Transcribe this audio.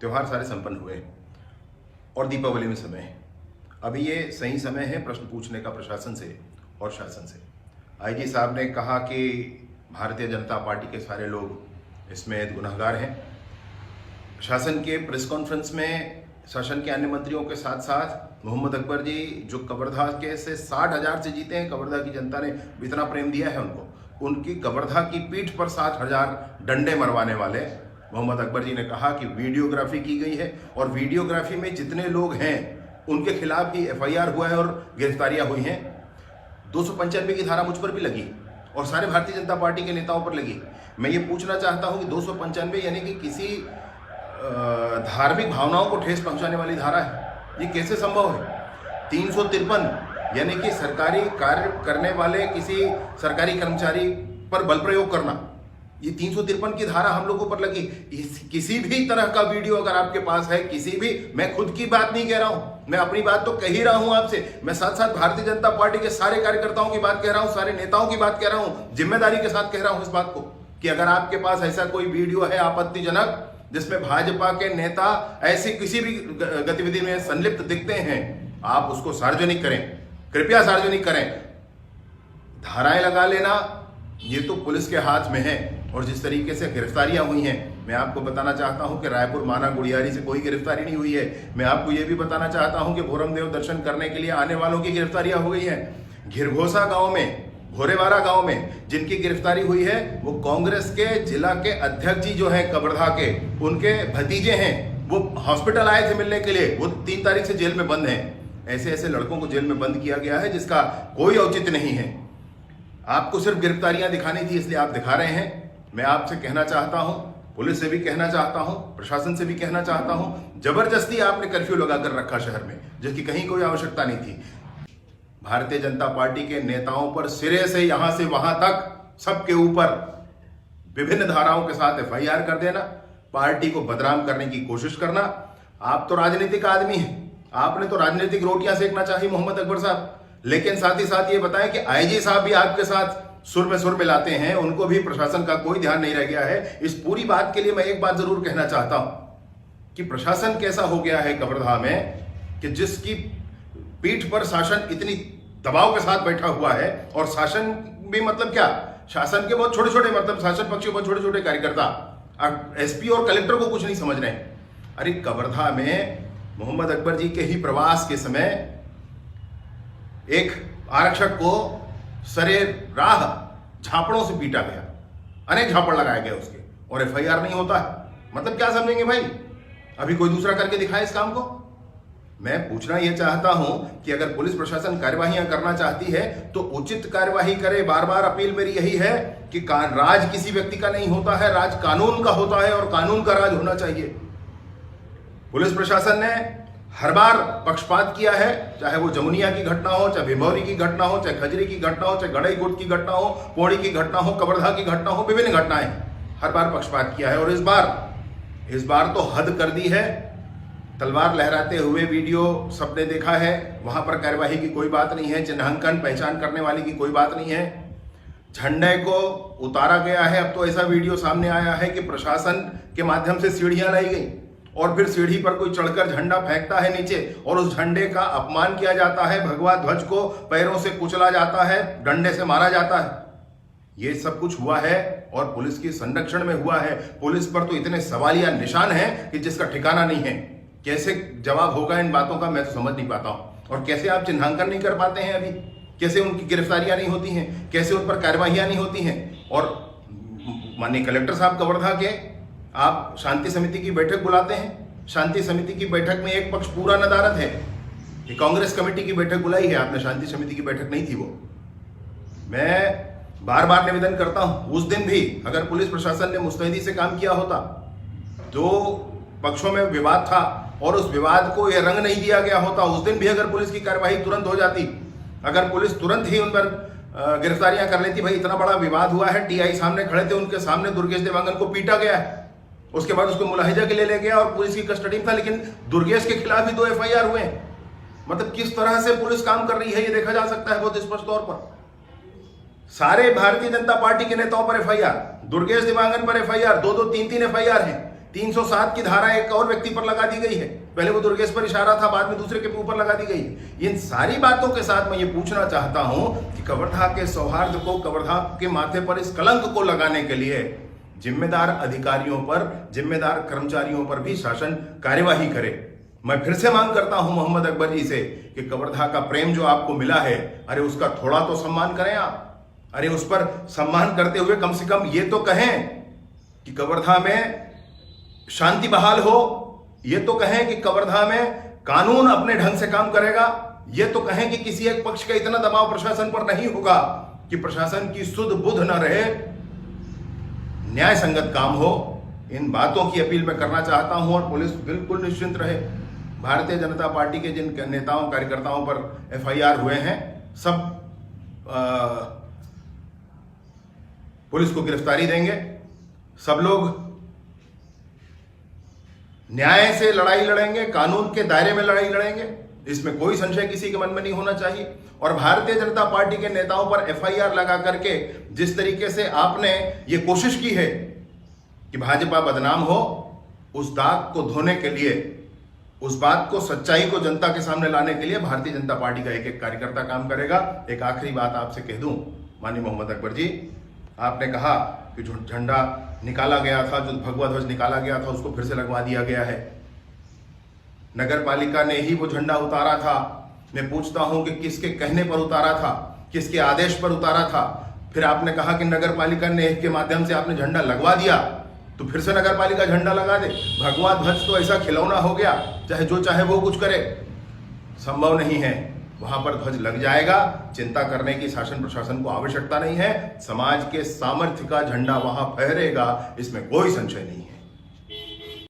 त्यौहार सारे संपन्न हुए और दीपावली में समय है। अभी ये सही समय है प्रश्न पूछने का प्रशासन से और शासन से। आईजी साहब ने कहा कि भारतीय जनता पार्टी के सारे लोग इसमें गुनहगार हैं। शासन के प्रेस कॉन्फ्रेंस में शासन के अन्य मंत्रियों के साथ साथ मोहम्मद अकबर जी जो कवर्धा के से 60,000 से जीते हैं, कवर्धा की जनता ने इतना प्रेम दिया है उनको, उनकी कवर्धा की पीठ पर 60,000 डंडे मरवाने वाले मोहम्मद अकबर जी ने कहा कि वीडियोग्राफी की गई है और वीडियोग्राफी में जितने लोग हैं उनके खिलाफ ही FIR हुआ है और गिरफ्तारियां हुई हैं। 295 की धारा मुझ पर भी लगी और सारे भारतीय जनता पार्टी के नेताओं पर लगी। मैं ये पूछना चाहता हूं कि 295 यानी कि किसी धार्मिक भावनाओं को ठेस पहुंचाने वाली धारा है, ये कैसे संभव है? 353 यानी कि सरकारी कार्य करने वाले किसी सरकारी कर्मचारी पर बल प्रयोग करना, ये 353 की धारा हम लोगों पर लगी। किसी भी तरह का वीडियो अगर आपके पास है, किसी भी, मैं खुद की बात नहीं कह रहा हूं, मैं अपनी बात तो कह ही रहा हूं आपसे, मैं साथ साथ भारतीय जनता पार्टी के सारे कार्यकर्ताओं की बात कह रहा हूं, सारे नेताओं की बात कह रहा हूं, जिम्मेदारी के साथ कह रहा हूं इस बात को कि अगर आपके पास ऐसा कोई वीडियो है आपत्तिजनक जिसमें भाजपा के नेता ऐसी किसी भी गतिविधि में संलिप्त दिखते हैं, आप उसको सार्वजनिक करें, कृपया सार्वजनिक करें। धाराएं लगा लेना ये तो पुलिस के हाथ में है और जिस तरीके से गिरफ्तारियां हुई हैं, मैं आपको बताना चाहता हूं कि रायपुर माना गुड़ियारी से कोई गिरफ्तारी नहीं हुई है। मैं आपको यह भी बताना चाहता हूं कि भोरमदेव दर्शन करने के लिए आने वालों की गिरफ्तारियां हो गई हैं। घिरघोसा गांव में, भोरेवाड़ा गांव में जिनकी गिरफ्तारी हुई है वो कांग्रेस के जिला के अध्यक्ष जी जो हैं कवर्धा के, उनके भतीजे हैं। वो हॉस्पिटल आए थे मिलने के लिए, वो 3 तारीख से जेल में बंद हैं। ऐसे ऐसे लड़कों को जेल में बंद किया गया है जिसका कोई औचित्य नहीं है। आपको सिर्फ गिरफ्तारियां दिखानी थी इसलिए आप दिखा रहे हैं। मैं आपसे कहना चाहता हूं, पुलिस से भी कहना चाहता हूं, प्रशासन से भी कहना चाहता हूं, जबरदस्ती आपने कर्फ्यू लगाकर रखा शहर में जिसकी कहीं कोई आवश्यकता नहीं थी। भारतीय जनता पार्टी के नेताओं पर सिरे से यहां से वहां तक सबके ऊपर विभिन्न धाराओं के साथ FIR कर देना, पार्टी को बदनाम करने की कोशिश करना। आप तो राजनीतिक आदमी हैं, आपने तो राजनीतिक रोटियां सेकना चाहिए मोहम्मद अकबर साहब, लेकिन साथ ही साथ ये बताएं कि IG साहब भी आपके साथ सुर में लाते हैं, उनको भी प्रशासन का कोई ध्यान नहीं रह गया है। इस पूरी बात के लिए मैं एक बात जरूर कहना चाहता हूं कि प्रशासन कैसा हो गया है कवर्धा में कि जिसकी पीठ पर शासन इतनी दबाव के साथ बैठा हुआ है और शासन भी मतलब क्या, शासन के बहुत छोटे छोटे, मतलब शासन पक्ष के बहुत छोटे छोटे कार्यकर्ता SP और कलेक्टर को कुछ नहीं समझ रहे हैं। अरे कवर्धा में मोहम्मद अकबर जी के ही प्रवास के समय एक आरक्षक को सरे राह झापड़ों से पीटा गया, अनेक झापड़ लगाए गए उसके, और FIR नहीं होता है। मतलब क्या समझेंगे भाई? अभी कोई दूसरा करके दिखाए इस काम को। मैं पूछना यह चाहता हूं कि अगर पुलिस प्रशासन कार्यवाहियां करना चाहती है तो उचित कार्यवाही करे। बार बार अपील मेरी यही है कि राज किसी व्यक्ति का नहीं होता है, राज कानून का होता है और कानून का राज होना चाहिए। पुलिस प्रशासन ने हर बार पक्षपात किया है, चाहे वो जमुनिया की घटना हो, चाहे भिमौरी की घटना हो, चाहे खजरी की घटना हो, चाहे गड़ई गुट की घटना हो, पौड़ी की घटना हो, कवर्धा की घटना हो, विभिन्न घटनाएं हर बार पक्षपात किया है। और इस बार तो हद कर दी है। तलवार लहराते हुए वीडियो सबने देखा है, वहां पर कार्यवाही की कोई बात नहीं है, चिन्हांकन पहचान करने वाली की कोई बात नहीं है। झंडे को उतारा गया है। अब तो ऐसा वीडियो सामने आया है कि प्रशासन के माध्यम से सीढ़ियां लाई गई और फिर सीढ़ी पर कोई चढ़कर झंडा फेंकता है नीचे और उस झंडे का अपमान किया जाता है, भगवा ध्वज को पैरों से कुचला जाता है, डंडे से मारा जाता है। ये सब कुछ हुआ है और पुलिस के संरक्षण में हुआ है। पुलिस पर तो इतने सवालिया निशान हैं कि जिसका ठिकाना नहीं है। कैसे जवाब होगा इन बातों का मैं तो समझ नहीं पाता हूं। और कैसे आप चिन्हांकन नहीं कर पाते हैं अभी, कैसे उनकी गिरफ्तारियां नहीं होती हैं, कैसे उन पर कार्यवाहियां नहीं होती हैं। और माननीय कलेक्टर साहब कवर्धा के आप शांति समिति की बैठक बुलाते हैं, शांति समिति की बैठक में एक पक्ष पूरा नदारद है। ये कांग्रेस कमेटी की बैठक बुलाई है आपने, शांति समिति की बैठक नहीं थी वो। मैं बार बार निवेदन करता हूं, उस दिन भी अगर पुलिस प्रशासन ने मुस्तैदी से काम किया होता, दो पक्षों में विवाद था और उस विवाद को यह रंग नहीं दिया गया होता, उस दिन भी अगर पुलिस की कार्यवाही तुरंत हो जाती, अगर पुलिस तुरंत ही उन पर गिरफ्तारियां कर लेती। भाई इतना बड़ा विवाद हुआ है, TI सामने खड़े थे, उनके सामने दुर्गेश देवांगन को पीटा गया है, उसके बाद उसको मुलाहिजा के लिए ले गया और पुलिस की कस्टडी में था, लेकिन दुर्गेश के खिलाफ भी 2 FIR हुए। मतलब किस तरह से पुलिस काम कर रही है ये देखा जा सकता है बहुत स्पष्ट तौर पर। सारे भारतीय जनता पार्टी के नेताओं पर FIR, दुर्गेश देवांगन पर FIR, 2-2, 3-3 FIR हैं। 307 की धारा एक और व्यक्ति पर लगा दी गई है। पहले वो दुर्गेश पर इशारा था, बाद में दूसरे के ऊपर लगा दी गई है। इन सारी बातों के साथ मैं ये पूछना चाहता हूं कि कवर्धा के सौहार्द को, कवर्धा के माथे पर इस कलंक को लगाने के लिए जिम्मेदार अधिकारियों पर, जिम्मेदार कर्मचारियों पर भी शासन कार्यवाही करे। मैं फिर से मांग करता हूं मोहम्मद अकबर जी से कि कवर्धा का प्रेम जो आपको मिला है, अरे उसका थोड़ा तो सम्मान करें आप। अरे उस पर सम्मान करते हुए कम से कम ये तो कहें कि कवर्धा में शांति बहाल हो, ये तो कहें कि कवर्धा में कानून अपने ढंग से काम करेगा, ये तो कहें कि किसी एक पक्ष का इतना दबाव प्रशासन पर नहीं होगा कि प्रशासन की सुध बुध न रहे, न्याय संगत काम हो। इन बातों की अपील मैं करना चाहता हूं और पुलिस बिल्कुल निश्चिंत रहे। भारतीय जनता पार्टी के जिन नेताओं कार्यकर्ताओं पर FIR हुए हैं, सब पुलिस को गिरफ्तारी देंगे। सब लोग न्याय से लड़ाई लड़ेंगे, कानून के दायरे में लड़ाई लड़ेंगे, इसमें कोई संशय किसी के मन में नहीं होना चाहिए। और भारतीय जनता पार्टी के नेताओं पर FIR लगा करके जिस तरीके से आपने ये कोशिश की है कि भाजपा बदनाम हो, उस दाग को धोने के लिए, उस बात को, सच्चाई को जनता के सामने लाने के लिए भारतीय जनता पार्टी का एक एक कार्यकर्ता काम करेगा। एक आखिरी बात आपसे कह दूं, माननीय मोहम्मद अकबर जी, आपने कहा कि जो झंडा निकाला गया था, जो भगवा ध्वज निकाला गया था, उसको फिर से लगवा दिया गया है। नगर पालिका ने ही वो झंडा उतारा था। मैं पूछता हूं कि किसके कहने पर उतारा था, किसके आदेश पर उतारा था? फिर आपने कहा कि नगर पालिका ने के माध्यम से आपने झंडा लगवा दिया, तो फिर से नगर पालिका झंडा लगा दे। भगवा ध्वज तो ऐसा खिलौना हो गया, चाहे जो चाहे वो कुछ करे, संभव नहीं है। वहां पर ध्वज लग जाएगा। चिंता करने की शासन प्रशासन को आवश्यकता नहीं है। समाज के सामर्थ्य का झंडा वहां फहरेगा, इसमें कोई संशय नहीं है।